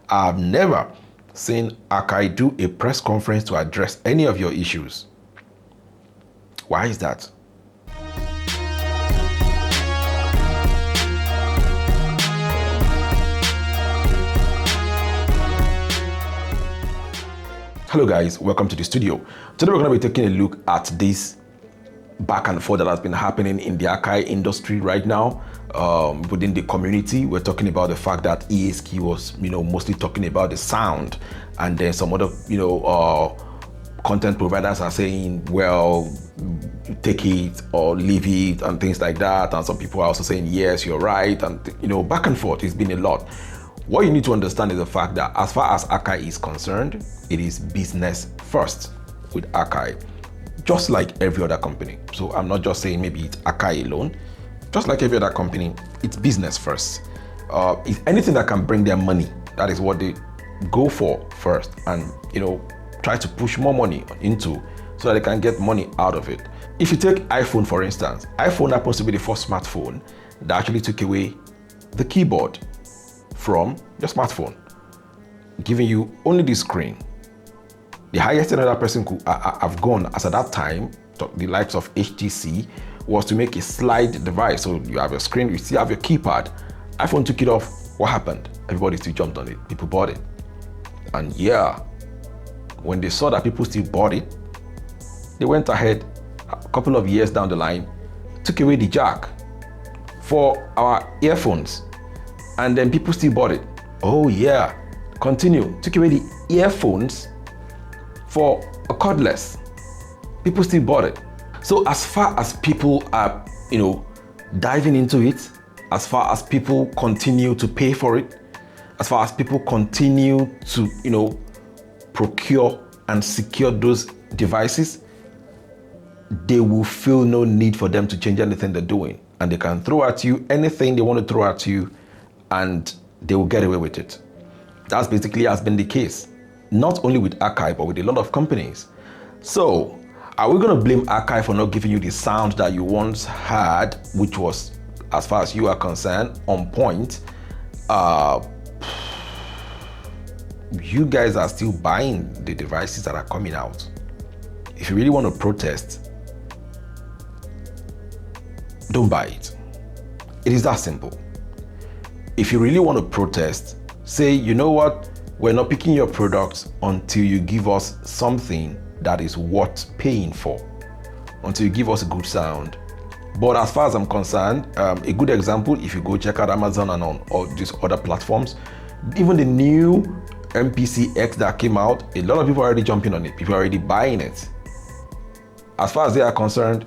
I've never seen Akai do a press conference to address any of your issues. Why is that? Hello guys, welcome to the studio. Today we're going to be taking a look at this back and forth that has been happening in the Akai industry right now. Within the community, we're talking about the fact that ESK was, mostly talking about the sound, and then some other, content providers are saying, well, take it or leave it and things like that. And some people are also saying, yes, you're right. And, back and forth, it's been a lot. What you need to understand is the fact that as far as Akai is concerned, it is business first with Akai, just like every other company. So I'm not just saying maybe it's Akai alone. Just like every other company, it's business first. If anything that can bring them money, that is what they go for first, and try to push more money into so that they can get money out of it. If you take iPhone for instance, iPhone happens to be the first smartphone that actually took away the keyboard from your smartphone, giving you only the screen. The highest another person could have gone as at that time, the likes of HTC, was to make a slide device. So you have your screen, you still have your keypad. iPhone took it off. What happened? Everybody still jumped on it. People bought it. And yeah, when they saw that people still bought it, they went ahead a couple of years down the line, took away the jack for our earphones. And then people still bought it. Oh yeah, continue. Took away the earphones for a cordless. People still bought it. So as far as people are, diving into it, as far as people continue to pay for it, as far as people continue to, procure and secure those devices, they will feel no need for them to change anything they're doing. And they can throw at you anything they want to throw at you, and they will get away with it. That's basically has been the case, not only with Akai, but with a lot of companies. So, are we going to blame Akai for not giving you the sound that you once had, which was, as far as you are concerned, on point? You guys are still buying the devices that are coming out. If you really want to protest, don't buy it. It is that simple. If you really want to protest, say, you know what, we're not picking your products until you give us something that is worth paying for, until you give us a good sound. But as far as I'm concerned, a good example, if you go check out Amazon and on all these other platforms, even the new MPC X that came out, a lot of people are already jumping on it. People are already buying it. As far as they are concerned,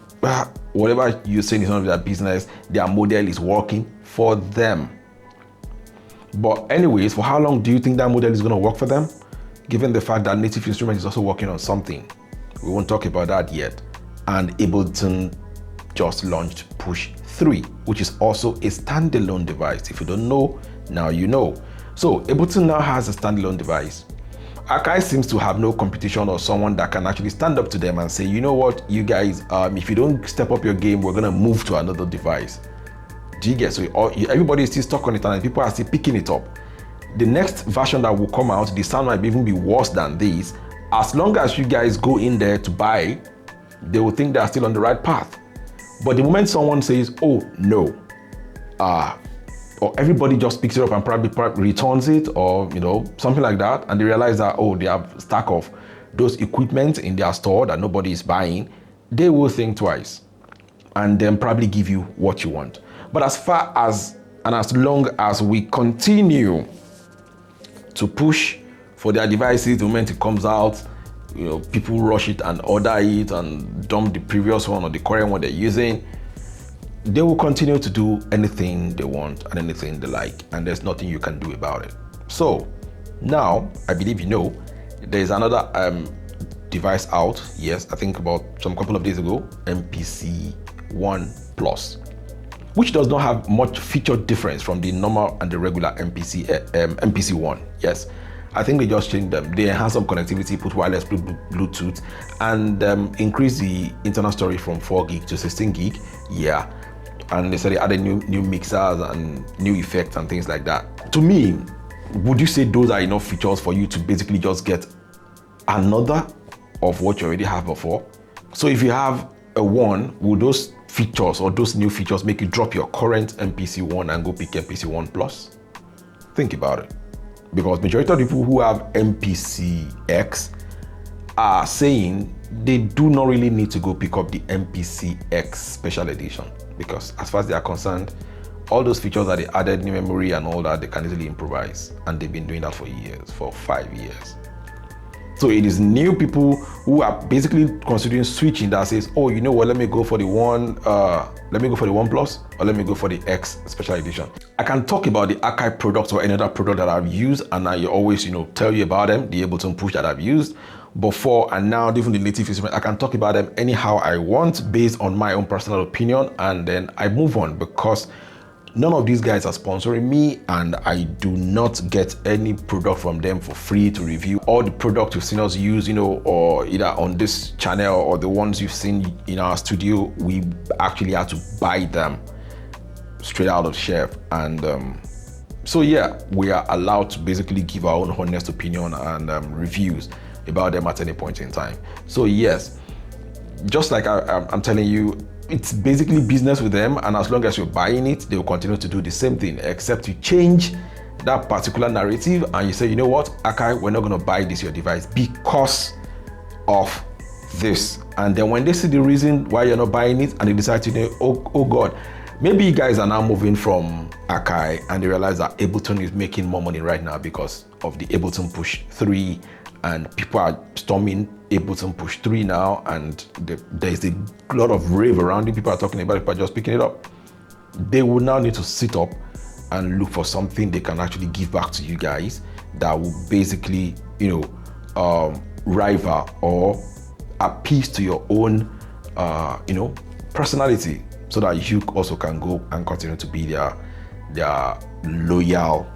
whatever you're saying is none of their business. Their model is working for them. But anyways, for how long do you think that model is going to work for them? Given the fact that Native Instruments is also working on something. We won't talk about that yet. And Ableton just launched Push 3, which is also a standalone device. If you don't know, now you know. So Ableton now has a standalone device. Akai seems to have no competition or someone that can actually stand up to them and say, you know what, you guys, if you don't step up your game, we're going to move to another device. Do you get? So everybody is still stuck on it and people are still picking it up. The next version that will come out, the sound might even be worse than this. As long as you guys go in there to buy, they will think they are still on the right path. But the moment someone says, oh no, or everybody just picks it up and probably returns it, or something like that, and they realize that, oh, they have a stack of those equipment in their store that nobody is buying, they will think twice and then probably give you what you want. But as far as and as long as we continue to push for their devices, the moment it comes out, people rush it and order it and dump the previous one or the current one they're using, they will continue to do anything they want and anything they like, and there's nothing you can do about it. So now, I believe there's another device out, yes, I think about some couple of days ago, MPC 1 Plus, which does not have much feature difference from the normal and the regular MPC 1, yes. I think they just changed them. They enhanced some connectivity, put wireless Bluetooth, and increased the internal storage from 4 gig to 16 gig, yeah. And they said they added new mixers and new effects and things like that. To me, would you say those are enough features for you to basically just get another of what you already have before? So if you have a 1, would those features or those new features make you drop your current MPC 1 and go pick MPC 1 Plus? Think about it. Because majority of people who have MPC X are saying they do not really need to go pick up the MPC X Special Edition, because as far as they are concerned, all those features that they added, new memory and all that, they can easily improvise, and they've been doing that for years, for 5 years. So it is new people who are basically considering switching that says, oh, you know what, let me go for the 1 Plus, or let me go for the X Special Edition. I can talk about the Akai product or any other product that I've used, and I always, tell you about them, the Ableton Push that I've used before and now, even the native instrument. I can talk about them anyhow I want based on my own personal opinion, and then I move on, because none of these guys are sponsoring me, and I do not get any product from them for free to review. All the products you've seen us use, or either on this channel or the ones you've seen in our studio, we actually had to buy them straight out of shelf. And so yeah, we are allowed to basically give our own honest opinion and reviews about them at any point in time. So yes, just like I'm telling you, it's basically business with them, and as long as you're buying it, they will continue to do the same thing, except you change that particular narrative and you say, you know what, Akai, we're not going to buy this your device because of this. And then when they see the reason why you're not buying it, and they decide to, oh God, maybe you guys are now moving from Akai, and they realize that Ableton is making more money right now because of the Ableton Push 3, and people are storming Ableton Push 3 now, and there's a lot of rave around it. People are talking about it, people are just picking it up. They will now need to sit up and look for something they can actually give back to you guys that will basically, rival or appease to your own, personality, so that you also can go and continue to be their loyal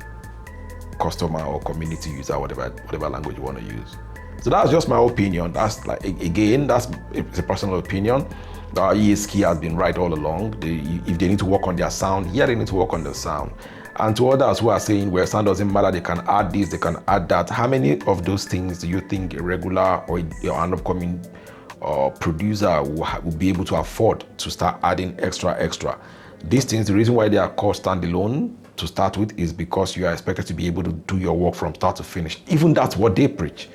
customer or community user, whatever language you want to use. So that's just my opinion. That's it's a personal opinion. ESK has been right all along. If they need to work on their sound, they need to work on their sound. And to others who are saying, well, sound doesn't matter, they can add this, they can add that. How many of those things do you think a regular or an upcoming producer will be able to afford to start adding extra? These things, the reason why they are called standalone to start with is because you are expected to be able to do your work from start to finish. Even that's what they preach.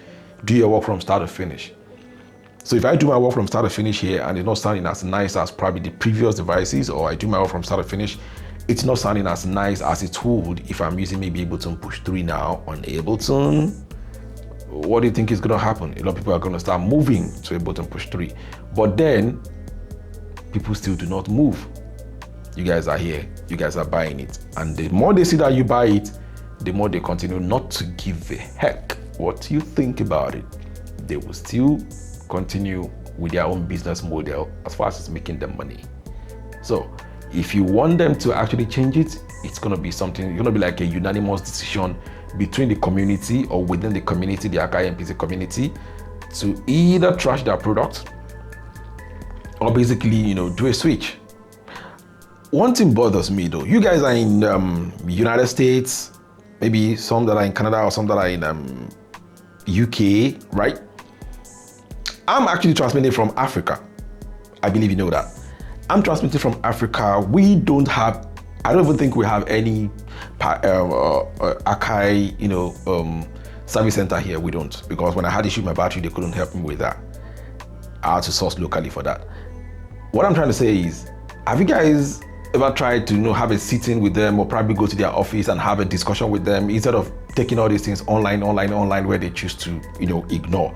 Do your work from start to finish. So if I do my work from start to finish here and it's not sounding as nice as probably the previous devices, or I do my work from start to finish, it's not sounding as nice as it would if I'm using maybe Ableton Push 3 now on Ableton, what do you think is going to happen? A lot of people are going to start moving to Ableton Push 3. But then, people still do not move. You guys are here, you guys are buying it. And the more they see that you buy it, the more they continue not to give a heck what you think about it. They will still continue with their own business model as far as it's making them money. So if you want them to actually change it, it's going to be something, it's going to be like a unanimous decision between the community or within the community, the Akai MPC community, to either trash their product or basically, do a switch. One thing bothers me though, you guys are in United States, maybe some that are in Canada or some that are in UK, right? I'm actually transmitting from Africa. I believe you know that. I'm transmitting from Africa. We don't have, I don't even think we have any Akai, service center here. We don't, because when I had issue with my battery, they couldn't help me with that. I had to source locally for that. What I'm trying to say is, have you guys ever tried to have a sitting with them, or probably go to their office and have a discussion with them instead of taking all these things online where they choose to ignore?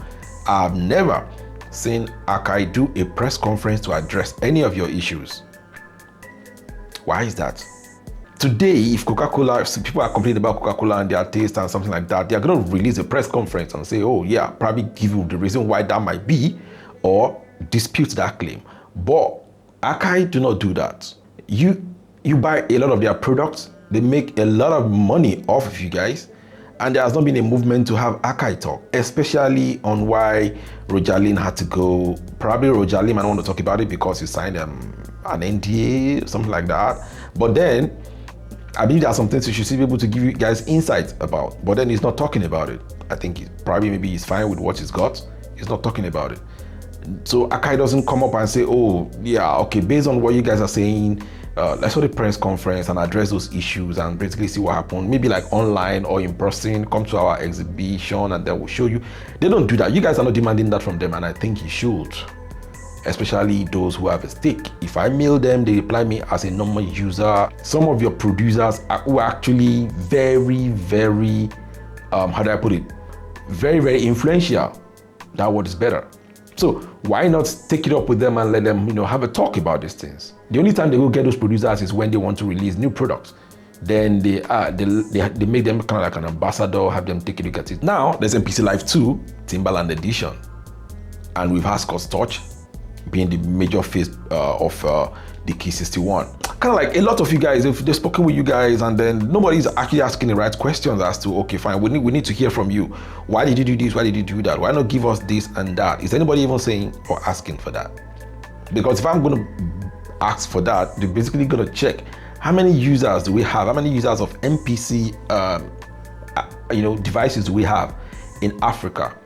I've never seen Akai do a press conference to address any of your issues. Why is that? Today, if Coca-Cola, if people are complaining about Coca-Cola and their taste and something like that, they're going to release a press conference and say, oh yeah, probably give you the reason why that might be, or dispute that claim. But Akai do not do that. You buy a lot of their products, they make a lot of money off of you guys, and there has not been a movement to have Akai talk, especially on why Rojalin had to go. Probably Rojalin might want to talk about it because he signed an NDA, something like that. But then I believe there are some things you should be able to give you guys insight about, but then he's not talking about it. I think maybe he's fine with what he's got. He's not talking about it. So Akai doesn't come up and say, oh yeah, okay, based on what you guys are saying, let's hold a press conference and address those issues and basically see what happened. Maybe like online or in person, come to our exhibition and then we'll show you. They don't do that. You guys are not demanding that from them, and I think you should. Especially those who have a stake. If I mail them, they reply me as a normal user. Some of your producers who are actually very, very, how do I put it? Very, very influential. That word is better. So why not take it up with them and let them, have a talk about these things? The only time they will get those producers is when they want to release new products. Then they make them kind of like an ambassador, have them take a look at it. Now there's MPC Live 2, Timbaland edition, and we've had Scott Touch being the major face of the Key 61. Kind of like a lot of you guys, if they've spoken with you guys and then nobody's actually asking the right questions as to, okay, fine, we need to hear from you. Why did you do this? Why did you do that? Why not give us this and that? Is anybody even saying or asking for that? Because if I'm going to ask for that, they're basically going to check how many users do we have? How many users of MPC devices do we have in Africa?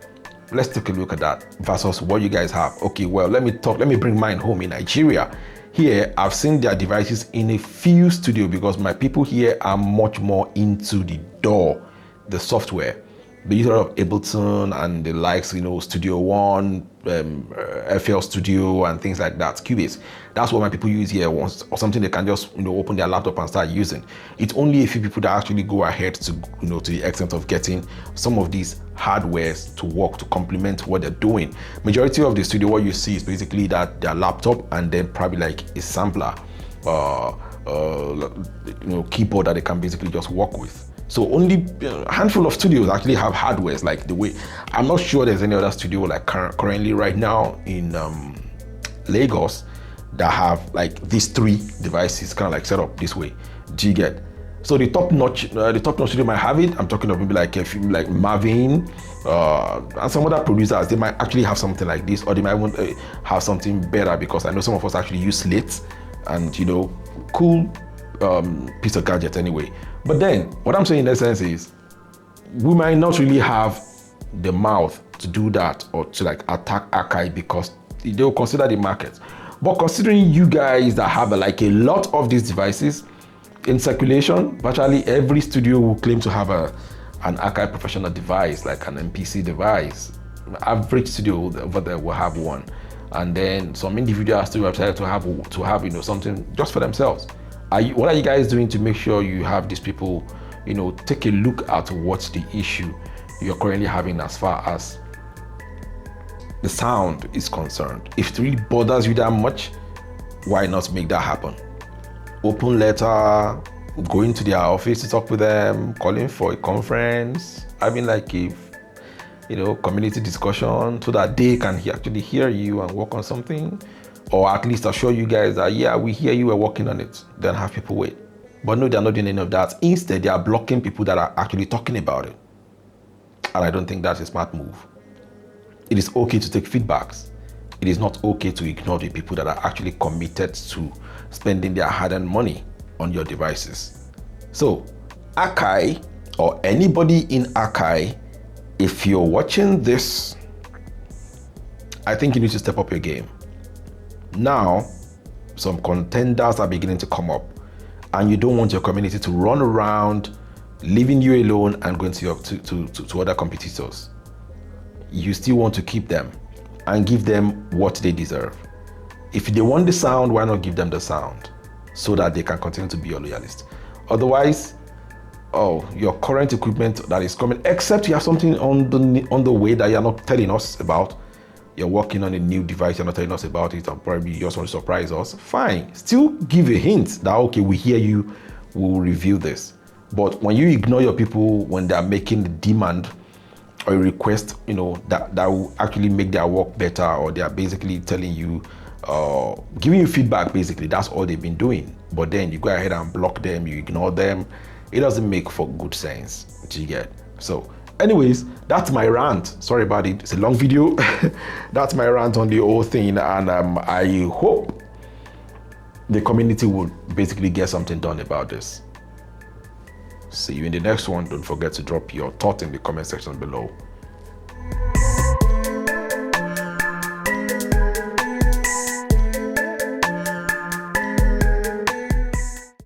Let's take a look at that versus what you guys have. Okay, well, let me bring mine home in Nigeria. Here, I've seen their devices in a few studios because my people here are much more into the DAW, the software. They use a lot of Ableton and the likes, Studio One, FL Studio and things like that, Cubase. That's what my people use here once, or something they can just, open their laptop and start using. It's only a few people that actually go ahead to, to the extent of getting some of these hardwares to work to complement what they're doing. Majority of the studio, what you see is basically that their laptop and then probably like a sampler, keyboard that they can basically just work with. So only a handful of studios actually have hardwares like the way. I'm not sure there's any other studio like currently right now in Lagos that have like these three devices kind of like set up this way. Do you get? So the top notch studio might have it. I'm talking of maybe like like Marvin and some other producers. They might actually have something like this, or they might want to have something better, because I know some of us actually use slates and cool piece of gadget anyway. But then what I'm saying in essence is we might not really have the mouth to do that or to like attack Akai because they'll consider the market. But considering you guys that have like a lot of these devices in circulation, virtually every studio will claim to have an Akai professional device, like an MPC device. Average studio over there will have one. And then some individuals still have decided to have something just for themselves. What are you guys doing to make sure you have these people, take a look at what's the issue you're currently having as far as the sound is concerned? If it really bothers you that much, why not make that happen? Open letter, going to their office to talk with them, calling for a conference, having like a community discussion so that they can actually hear you and work on something. Or at least assure you guys that, yeah, we hear you, we're working on it. Then have people wait. But no, they're not doing any of that. Instead, they are blocking people that are actually talking about it. And I don't think that's a smart move. It is okay to take feedbacks. It is not okay to ignore the people that are actually committed to spending their hard-earned money on your devices. So, Akai, or anybody in Akai, if you're watching this, I think you need to step up your game. Now, some contenders are beginning to come up, and you don't want your community to run around, leaving you alone and going to other competitors. You still want to keep them and give them what they deserve. If they want the sound, why not give them the sound so that they can continue to be your loyalist? Otherwise, your current equipment that is coming, except you have something on the way that you're not telling us about. You're working on a new device, you're not telling us about it, and probably you just want to surprise us. Fine, still give a hint that, okay, we hear you, we'll review this. But when you ignore your people when they're making the demand or a request, that will actually make their work better, or they're basically telling you, giving you feedback, basically, that's all they've been doing. But then you go ahead and block them, you ignore them. It doesn't make for good sense, do you get? So, anyways, that's my rant. Sorry about it, it's a long video. That's my rant on the whole thing, and I hope the community would basically get something done about this. See you in the next one. Don't forget to drop your thought in the comment section below.